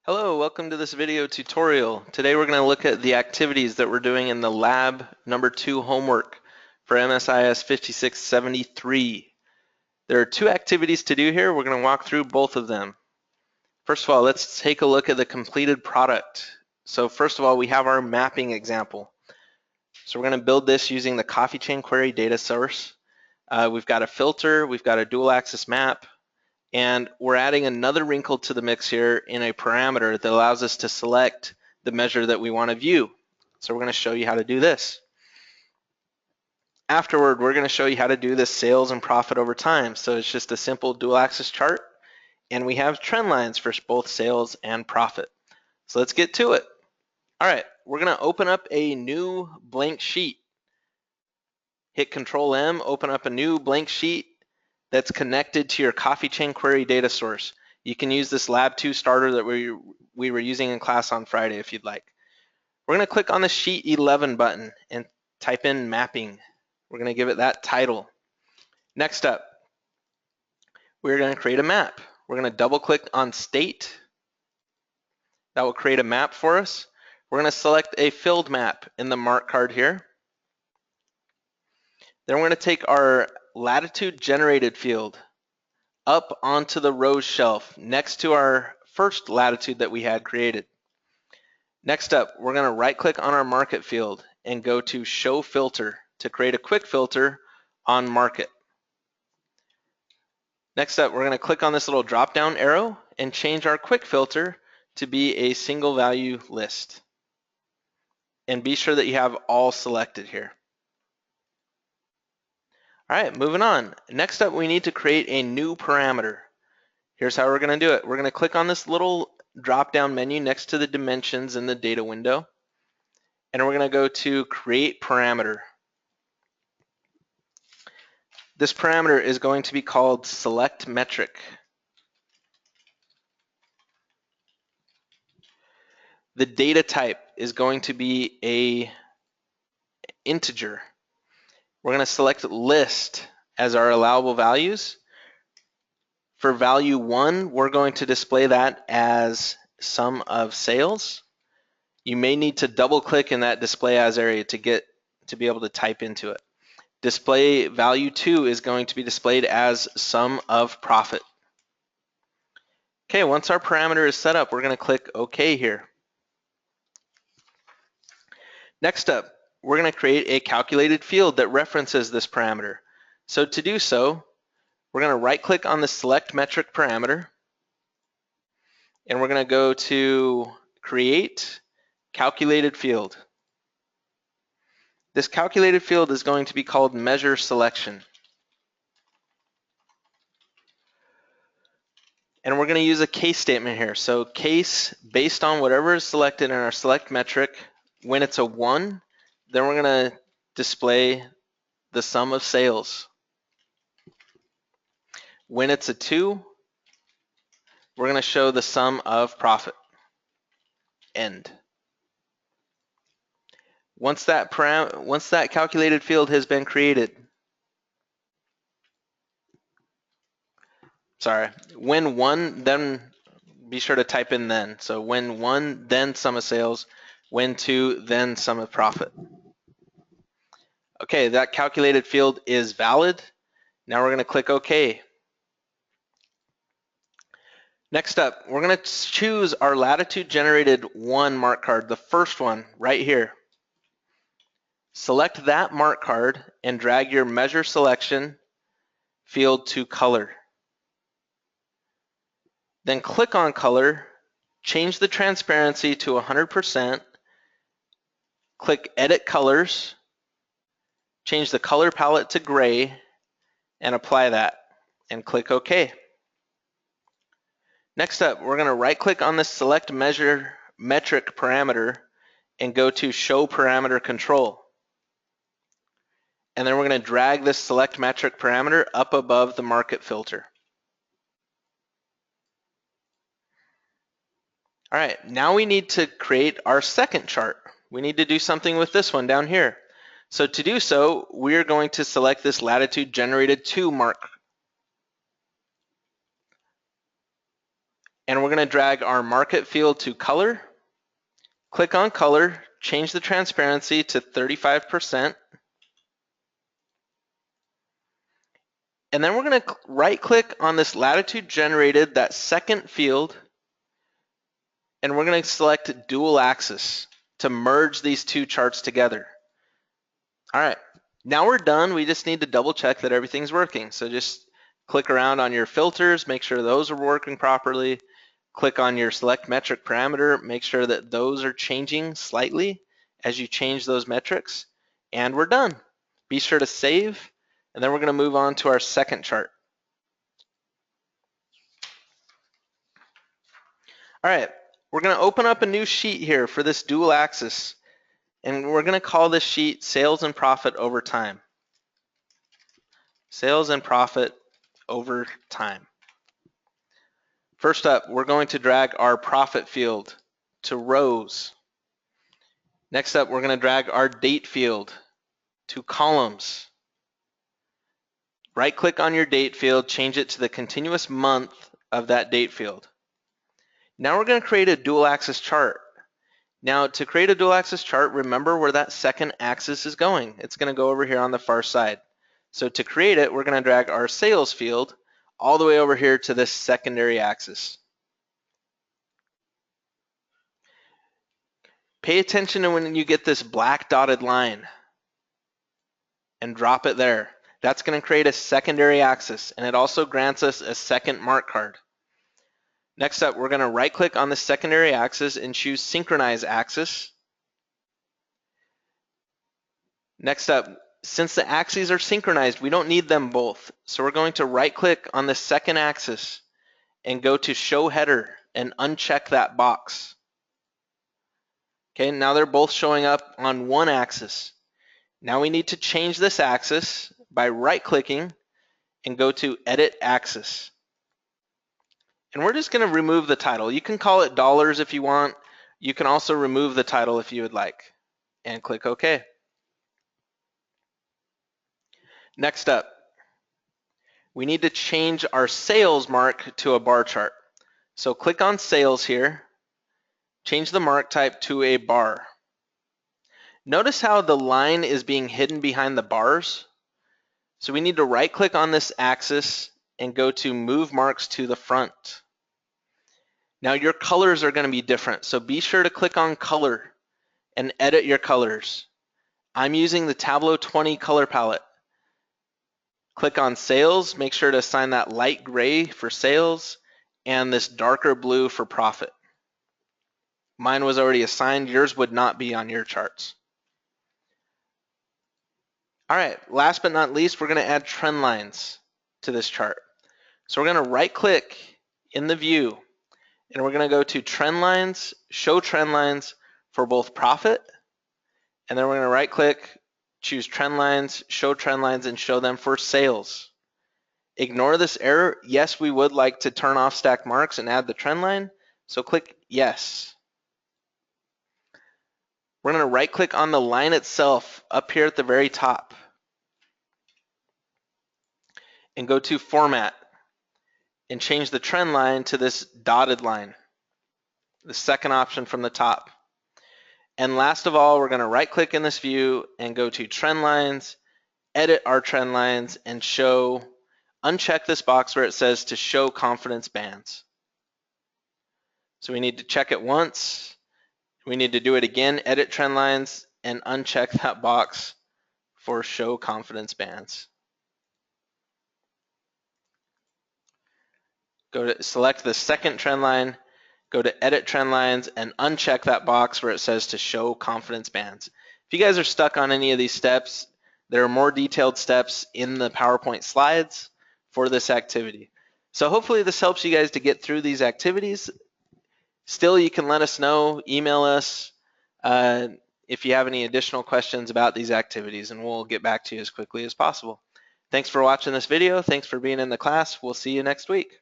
Hello, welcome to this video tutorial. Today we're going to look at the activities that we're doing in the lab number 2 homework for MSIS 5673. There are 2 activities to do here. We're going to walk through both of them. First of all, let's take a look at the completed product. So first of all, we have our mapping example. So we're going to build this using the coffee chain query data source. We've got a filter, we've got a dual axis map, and we're adding another wrinkle to the mix here in a parameter that allows us to select the measure that we want to view. So we're going to show you how to do this. Afterward, we're going to show you how to do this sales and profit over time. So it's just a simple dual axis chart, and we have trend lines for both sales and profit. So let's get to it. All right, we're going to open up a new blank sheet. Hit Control M, open up a new blank sheet that's connected to your coffee chain query data source. You can use this Lab 2 starter that we were using in class on Friday if you'd like. We're going to click on the Sheet 11 button and type in mapping. We're going to give it that title. Next up, we're going to create a map. We're going to double click on State. That will create a map for us. We're going to select a filled map in the mark card here. Then we're going to take our latitude generated field up onto the rows shelf next to our first latitude that we had created. Next up, we're going to right click on our market field and go to show filter to create a quick filter on market. Next up, we're going to click on this little drop down arrow and change our quick filter to be a single value list. And be sure that you have all selected here. All right, moving on. Next up, we need to create a new parameter. Here's how we're going to do it. We're going to click on this little drop-down menu next to the dimensions in the data window, and we're going to go to create parameter. This parameter is going to be called select metric. The data type is going to be a integer. We're going to select list as our allowable values. For value 1, we're going to display that as sum of sales. You may need to double click in that display as area to be able to type into it. Display value 2 is going to be displayed as sum of profit. Okay, once our parameter is set up, we're going to click OK here. Next up, we're going to create a calculated field that references this parameter. So to do so, we're going to right click on the select metric parameter, and we're going to go to create calculated field. This calculated field is going to be called measure selection. And we're going to use a case statement here. So case based on whatever is selected in our select metric. When it's a 1, then we're going to display the sum of sales. When it's a 2, we're going to show the sum of profit. End. Once that calculated field has been created, when 1, then be sure to type in then. So when 1, then sum of sales. When 2, then sum of profit. Okay, that calculated field is valid. Now we're going to click OK. Next up, we're going to choose our latitude generated 1 mark card, the first one right here. Select that mark card and drag your measure selection field to color. Then click on color, change the transparency to 100%, click edit colors, change the color palette to gray, and apply that, and click OK. Next up, we're going to right click on the select measure metric parameter and go to show parameter control. And then we're going to drag this select metric parameter up above the market filter. All right, now we need to create our second chart. We need to do something with this one down here. So to do so, we're going to select this latitude generated 2 mark. And we're going to drag our market field to color. Click on color, change the transparency to 35%. And then we're going to right click on this latitude generated, that second field, and we're going to select dual axis to merge these two charts together. All right, now we're done. We just need to double check that everything's working. So just click around on your filters, make sure those are working properly. Click on your select metric parameter, make sure that those are changing slightly as you change those metrics, and we're done. Be sure to save, and then we're going to move on to our second chart. All right, we're going to open up a new sheet here for this dual axis, and we're going to call this sheet Sales and Profit Over Time. Sales and Profit Over Time. First up, we're going to drag our profit field to rows. Next up, we're going to drag our date field to columns. Right-click on your date field, change it to the continuous month of that date field. Now we're going to create a dual axis chart. Now to create a dual axis chart, remember where that second axis is going. It's going to go over here on the far side. So to create it, we're going to drag our sales field all the way over here to this secondary axis. Pay attention to when you get this black dotted line and drop it there. That's going to create a secondary axis, and it also grants us a second mark card. Next up, we're going to right-click on the secondary axis and choose Synchronize Axis. Next up, since the axes are synchronized, we don't need them both. So we're going to right-click on the second axis and go to Show Header and uncheck that box. Okay, now they're both showing up on one axis. Now we need to change this axis by right-clicking and go to Edit Axis. And we're just going to remove the title. You can call it dollars if you want. You can also remove the title if you would like. And click OK. Next up, we need to change our sales mark to a bar chart. So click on Sales here. Change the mark type to a bar. Notice how the line is being hidden behind the bars. So we need to right-click on this axis and go to Move Marks to the Front. Now your colors are going to be different, so be sure to click on Color and edit your colors. I'm using the Tableau 20 color palette. Click on Sales, make sure to assign that light gray for sales and this darker blue for profit. Mine was already assigned, yours would not be on your charts. All right, last but not least, we're going to add trend lines to this chart. So we're going to right-click in the view, and we're going to go to Trend Lines, Show Trend Lines for both profit, and then we're going to right-click, choose Trend Lines, Show Trend Lines, and show them for sales. Ignore this error. Yes, we would like to turn off stack marks and add the trend line, so click Yes. We're going to right-click on the line itself up here at the very top and go to Format and change the trend line to this dotted line, the second option from the top. And last of all, we're going to right-click in this view and go to Trend Lines, edit our trend lines, and uncheck this box where it says to show confidence bands. So we need to check it once. We need to do it again, edit trend lines, and uncheck that box for show confidence bands. Go to select the second trend line, go to edit trend lines, and uncheck that box where it says to show confidence bands. If you guys are stuck on any of these steps, there are more detailed steps in the PowerPoint slides for this activity. So hopefully this helps you guys to get through these activities. Still, you can let us know, email us if you have any additional questions about these activities, and we'll get back to you as quickly as possible. Thanks for watching this video. Thanks for being in the class. We'll see you next week.